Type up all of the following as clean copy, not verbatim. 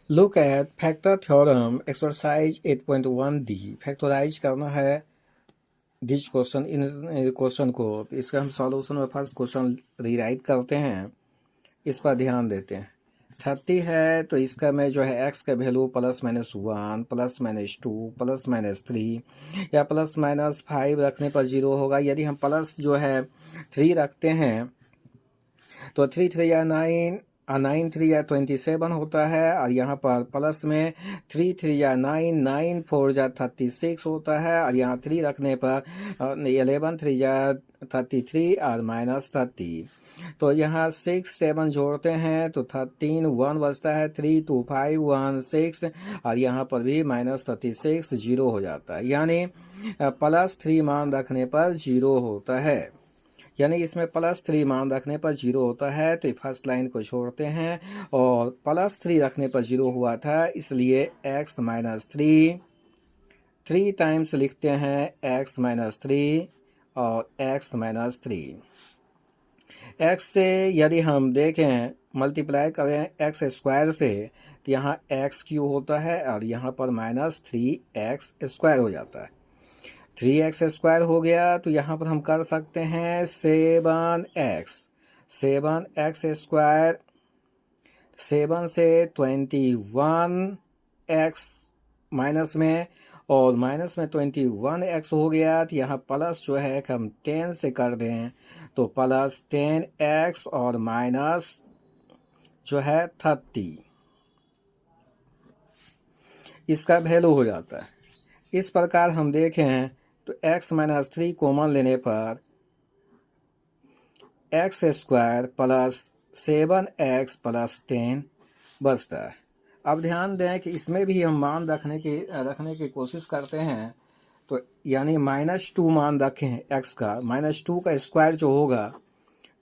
Look at factor theorem exercise 8.1D। Factorise करना है this question in question को। इसका हम सॉल्यूशन में फर्स्ट क्वेश्चन रीराइट करते हैं, इस पर ध्यान देते हैं। 30 है तो इसका में जो है x का वैल्यू +-1 +-2 +-3 या +-5 रखने पर 0 होगा। यदि हम प्लस जो है 3 रखते हैं तो 3 3 या 9 9 3 या 27 होता है, और यहाँ पर प्लस में 3 3 या 9 9 4 या 36 होता है, और यहाँ 3 रखने पर 11 3 या 33 और -30। तो यहाँ 6 7 जोड़ते हैं तो 13 1 बचता है, 3 2 5 1 6, और यहाँ पर भी -36 0 हो जाता है। यानी +3 मान रखने पर 0 होता है। यानी इसमें +3 मान रखने पर 0 होता है। तो फर्स्ट लाइन को छोड़ते हैं और +3 रखने पर 0 हुआ था, इसलिए x-3 3 टाइम्स लिखते हैं x-3 और x-3। x से यदि हम देखें मल्टीप्लाई करें x² से तो यहाँ x³ होता है और यहाँ पर -3x² हो जाता है। 3x² हो गया तो यहाँ पर हम कर सकते हैं 7x 7x²। 7 से 21x माइनस में, और माइनस में 21x हो गया तो यहाँ प्लस जो है हम 10 से कर दें तो +10x और माइनस जो है 30, इसका वैल्यू हो जाता है। इस प्रकार हम देखें तो x-3 कॉमन लेने पर x² + 7x + 10 बचता है। अब ध्यान दें कि इसमें भी हम मान रखने की कोशिश करते हैं, तो यानी -2 मान रखें x का। -2 का स्क्वायर जो होगा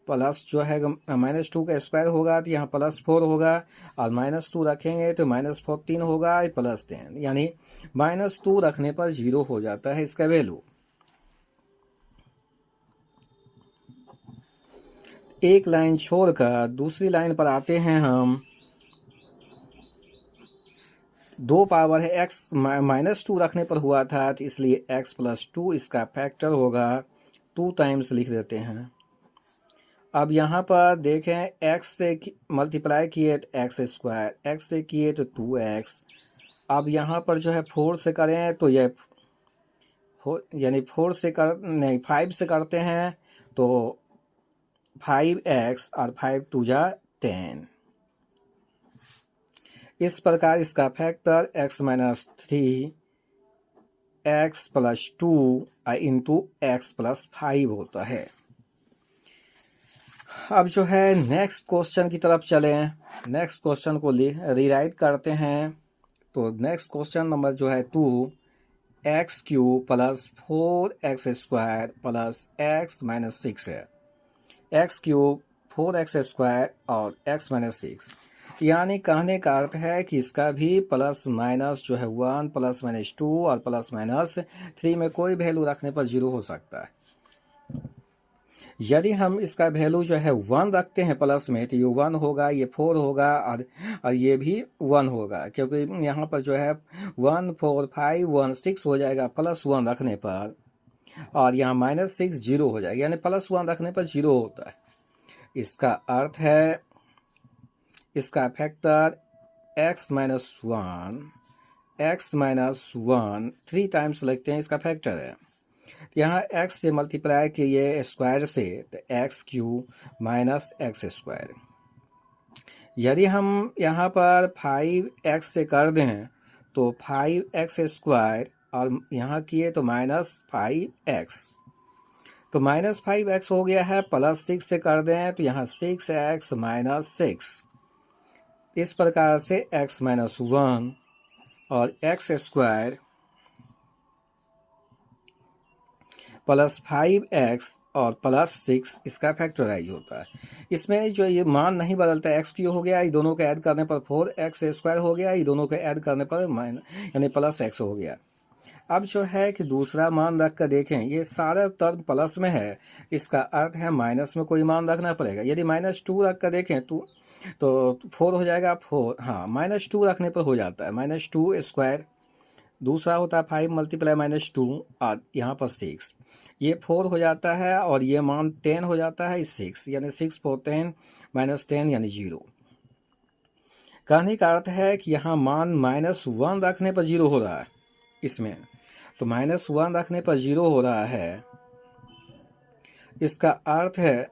प्लस जो है -2 का स्क्वायर होगा तो यहाँ +4 होगा, और -2 रखेंगे तो -14 होगा +10, यानी -2 रखने पर 0 हो जाता है इसका वैल्यू। एक लाइन छोड़कर दूसरी लाइन पर आते हैं हम। 2 पावर है x -2 रखने पर हुआ था, तो इसलिए x + 2 इसका फैक्टर होगा, 2 टाइम्स लिख देते हैं। अब यहाँ पर देखें x से मल्टीप्लाई किए तो x², x से किए तो 2x। अब यहाँ पर जो है 4 से करें तो यह यानी 4 से कर नहीं 5 से करते हैं तो 5x और 5 2 जा 10। इस प्रकार इसका factor x-3 x + 2 into x + 5 होता है। अब जो है नेक्स्ट क्वेश्चन की तरफ चलें। नेक्स्ट क्वेश्चन को रीराइट करते हैं। तो नेक्स्ट क्वेश्चन नंबर जो है 2x³ + 4x² + x - 6 है। x³ 4x² और x - 6, यानी कहने का अर्थ है कि इसका भी प्लस माइनस जो है 1 +-2 और +-3 में कोई वैल्यू रखने पर 0 हो सकता है। यदि हम इसका वैल्यू जो है 1 रखते हैं प्लस में तो ये 1 होगा, ये 4 होगा और ये भी 1 होगा, क्योंकि यहाँ पर जो है 1 4 5 1 6 हो जाएगा +1 रखने पर, और यहाँ -6 0 हो जाएगा, यानी +1 रखने पर 0 होता है। इसका अर्थ है इसका फैक्टर x-1 3 टाइम्स लिखते हैं, इसका फैक्टर है। यहाँ x से मल्टीप्लाई किए स्क्वायर से तो x³ - x²। यदि हम यहाँ पर 5x से कर दें तो 5x² और यहाँ किए तो -5x, तो -5x हो गया है। +6 से कर दें तो यहाँ 6x - 6। इस प्रकार से x-1 और x² +5x और +6 इसका फैक्टराइज होता है। इसमें जो ये मान नहीं बदलता, x³ हो गया, ये दोनों को ऐड करने पर 4x² हो गया, ये दोनों को ऐड करने पर यानी +x हो गया। अब जो है कि दूसरा मान रख कर देखें, ये सारा टर्म प्लस में है, इसका अर्थ है माइनस में कोई मान रखना पड़ेगा। यदि -2 रख कर देखें तो तो 4 हो जाएगा 4, हाँ -2 रखने पर हो जाता है, -2 स्क्वायर। दूसरा होता है 5 मल्टीप्लाई -2 और यहाँ पर 6, ये 4 हो जाता है और ये मान 10 हो जाता है 6, यानी 6 4 10 -10 यानी 0। कहने का अर्थ है कि यहाँ मान -1 रखने पर 0 हो रहा है इसमें, तो -1 रखने पर 0 हो रहा है। इसका अर्थ है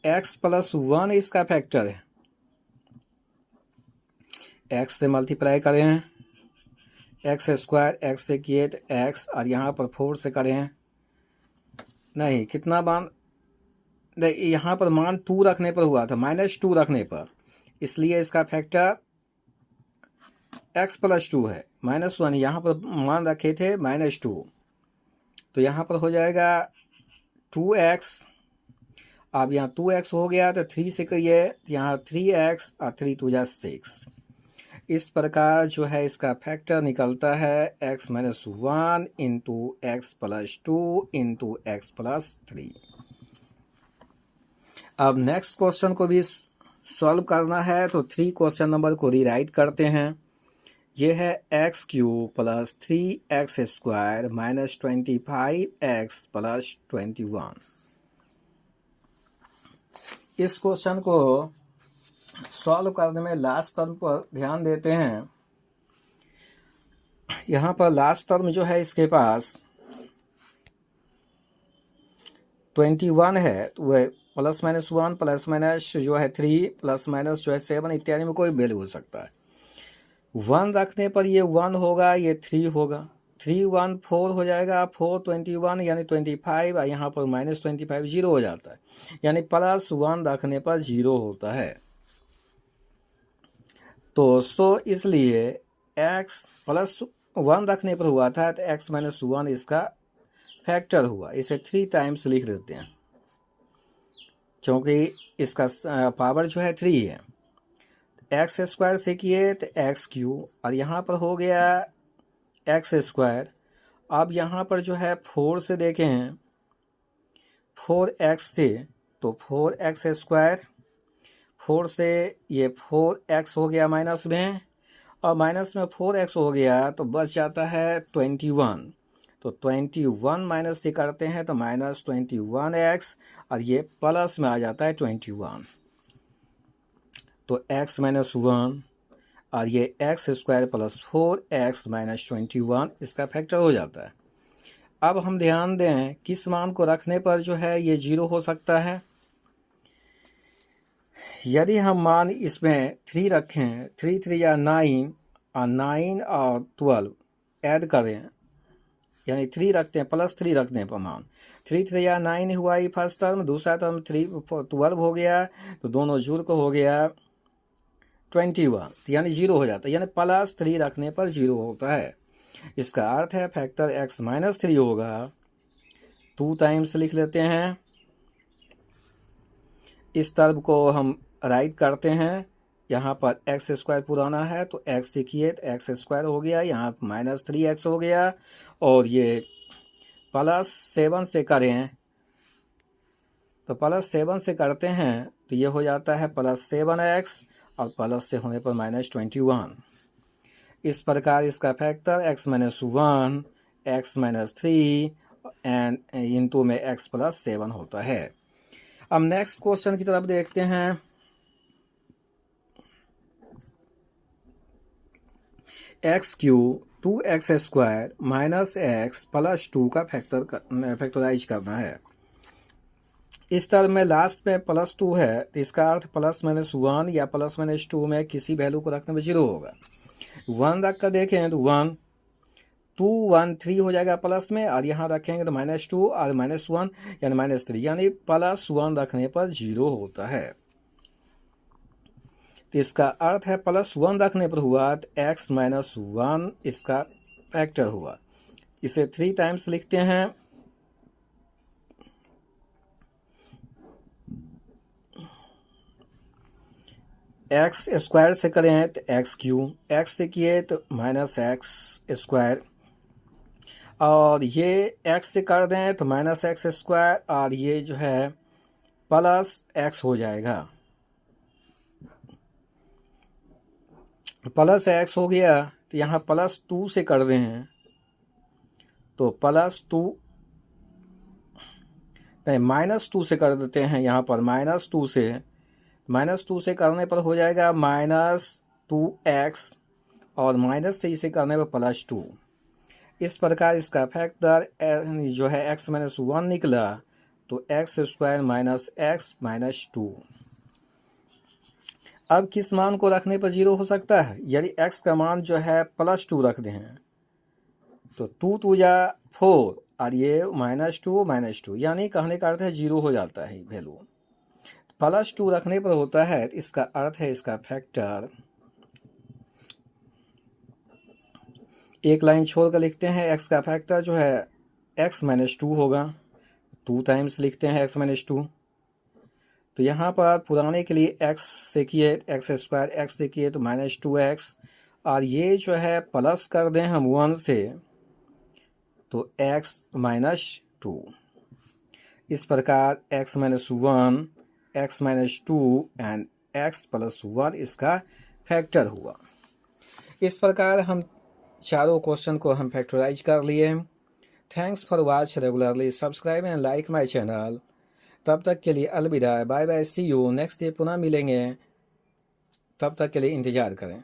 x + 1 इसका फैक्टर है, x से मल्टीप्लाई करें, एक्स स्क्वायर, x से किए तो x, और यहाँ पर 4 से करें, नहीं कितना मान, नहीं यहाँ पर मान 2 रखने पर हुआ था, -2 रखने पर, इसलिए इसका फैक्टर x + 2 है। -1 यहाँ पर मान रखे थे -2, तो यहाँ पर हो जाएगा 2x। अब यहाँ 2x हो गया तो 3 से करिए, यहाँ 3x और 3 2 6। इस प्रकार जो है इसका फैक्टर निकलता है x - 1 into x + 2 into x + 3। अब नेक्स्ट क्वेश्चन को भी सॉल्व करना है, तो 3 क्वेश्चन नंबर को रीराइट करते हैं। ये है x³ + 3x² - 25x + 21। इस क्वेश्चन को सॉल्व करने में लास्ट टर्म पर ध्यान देते हैं। यहाँ पर लास्ट टर्म जो है इसके पास 21 है, तो वह +-1 + जो है 3 + जो है 7 इत्यादि में कोई वैल्यू हो सकता है। 1 रखने पर ये 1 होगा, ये 3 होगा, 3 1 4 हो जाएगा, 4 21 यानी 25, और यहाँ पर -25 0 हो जाता है, यानी +1 रखने पर 0 होता है। तो इसलिए x +1 रखने पर हुआ था, तो x - 1 इसका फैक्टर हुआ। इसे 3 टाइम्स लिख देते हैं, क्योंकि इसका पावर जो है 3 है। x² से किए तो x³ और यहाँ पर हो गया x²। अब यहाँ पर जो है 4 से देखें, 4x से, तो 4x², 4 से ये 4x हो गया माइनस में, और माइनस में 4x हो गया तो बच जाता है 21। तो 21 माइनस से करते हैं तो -21x, और ये प्लस में आ जाता है 21। तो x - 1 और ये x² + 4x - 21 इसका फैक्टर हो जाता है। अब हम ध्यान दें किस मान को रखने पर जो है ये 0 हो सकता है। यदि हम मान इसमें 3 रखें, 3 3 या 9, और 9 और 12 ऐड करें, यानी 3 रखते हैं, +3 रखने पर मान 3 3 या 9 हुआ ये फर्स्ट टर्म, दूसरा टर्म 3 12 हो गया, तो दोनों जुड़ को हो गया 21, यानी 0 हो जाता है, यानी +3 रखने पर 0 होता है। इसका अर्थ है फैक्टर x - 3 होगा। 2 टाइम्स लिख लेते हैं, इस टर्म को हम राइट करते हैं। यहाँ पर x² पुराना है तो x से किए तो x² हो गया, यहाँ -3x हो गया, और ये +7 से करें तो +7 से करते हैं तो ये हो जाता है +7x, और प्लस से होने पर -21। इस प्रकार इसका factor x - 1, x - 3 and into में x + 7 होता है। अब नेक्स्ट क्वेश्चन की तरफ देखते हैं। x³ 2x² - x + 2 का फैक्टराइज करना है। इस टर्म में लास्ट में +2 है, तो इसका अर्थ +-1 या +-2 में किसी वैल्यू को रखने में 0 होगा। 1 रख कर देखें तो 1 2 1 3 हो जाएगा प्लस में, और यहाँ रखेंगे तो -2 और -1 यानी -3, यानी +1 रखने पर 0 होता है। तो इसका अर्थ है +1 रखने पर हुआ तो x - 1 इसका फैक्टर हुआ। इसे 3 टाइम्स लिखते हैं। x² से करें तो x³, x से किए तो -x², और ये x से कर दें तो -x², और ये जो है +x हो जाएगा। प्लस एक्स हो गया, तो यहाँ प्लस 2 से कर रहे हैं, तो प्लस 2 नहीं -2 से कर देते हैं। यहाँ पर -2 से करने पर हो जाएगा -2x, और -3 से करने पर +2। इस प्रकार इसका फैक्टर जो है x-1 निकला, तो x² - x - 2। अब किस मान को रखने पर 0 हो सकता है? यदि x का मान जो है +2 रख दें हैं, तो 2 2 जा 4, और ये -2 यानी कहने का अर्थ है 0 हो जाता है वैल्यू। +2 रखने पर होता है, तो इसका अर्थ है इसका फैक्टर, एक लाइन छोड़ कर लिखते हैं, x का फैक्टर जो है x - 2 होगा, 2 टाइम्स लिखते हैं x - 2। तो यहाँ पर पुराने के लिए x से किए, x² x से किए तो -2x, और ये जो है प्लस कर दें हम 1 से, तो x - 2। इस प्रकार x - 1, x - 2 एंड x + 1 इसका फैक्टर हुआ। इस प्रकार हम चारों क्वेश्चन को हम फैक्टराइज कर लिए। Thanks for watch regularly, subscribe and like my channel. तब तक के लिए अलविदा, bye bye, see you next day, पुनः मिलेंगे। तब तक के लिए इंतज़ार करें।